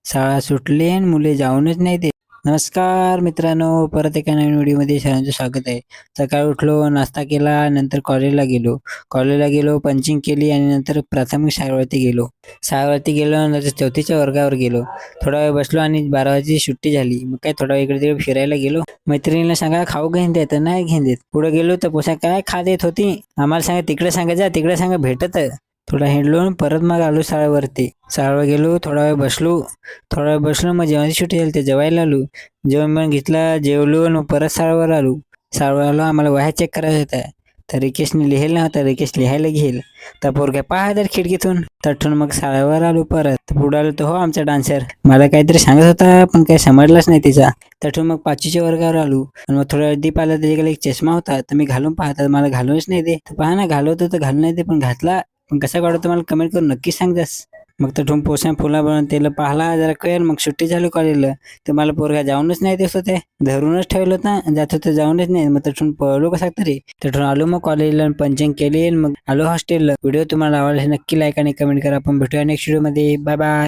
शाळा सुटली आणि मुले जाऊनच नाही देत. नमस्कार मित्रांनो, परत एका नवीन व्हिडिओमध्ये सर्वांचं स्वागत आहे. सकाळी उठलो, नाश्ता केला, नंतर कॉलेजला गेलो, पंचिंग केली आणि नंतर प्राथमिक शाळेवरती गेलो, नंतर चौथीच्या वर्गावर गेलो. थोडा वेळ बसलो आणि 12 वाजता सुट्टी झाली. मग काय थोडा इकडे तिकडे फिरायला गेलो. मैत्रिणीला सांगा खाऊ घेऊन देत, नाही घेऊन देत. पुढे गेलो तर पोसा काय खा देत होती. आम्हाला सांगा तिकडे सांगा जा, तिकडे सांगा भेटत. थोडा हिंडलो परत मग आलो शाळेवर गेलो. थोडा वेळ बसलो मग जेवणाची सुट्टी झाली ते जेवायला आलो. जेवण घेतला, जेवलो आणि मग परत शाळेवर आलो. आम्हाला वह्या चेक करायचा होता. तर रिकेशने लिहिलं नव्हतं, रिकेश लिहायला घेईल. तर पोरग्या पाहा तर खिडकीतून तठून मग शाळेवर आलो. परत पुढे आलो तर हो आमचा डान्सर मला काहीतरी सांगत होता पण काही समजलंच नाही तिचा. तठून मग 5वीच्या वर्गावर आलो आणि मग थोडा दीप आला, त्याच्याकडे एक चष्मा होता. तर मी घालून पाहता मला घालूनच नाही दे. तर पहा ना घालवतो तर घालून नाही दे, पण घातला. पण कसा काढतो मला कमेंट करून नक्की सांगतास. मग तठून पोसा फुला बनवून त्याला पाहला जरा कळेल. मग सुट्टी झाली कॉलेजला. तर मला पोरगा जाऊनच नाही देत होते, धरूनच ठेवलं होतं, जात होतं जाऊनच नाही. मग तठून पळलो कसा तरी. तठून आलो मग कॉलेजला, पंचिंग केली मग आलो हॉस्टेलला. व्हिडिओ तुम्हाला आवडला नक्की लाईक आणि कमेंट करा. आपण भेटूया नेक्स्ट व्हिडिओ मध्ये. Bye bye.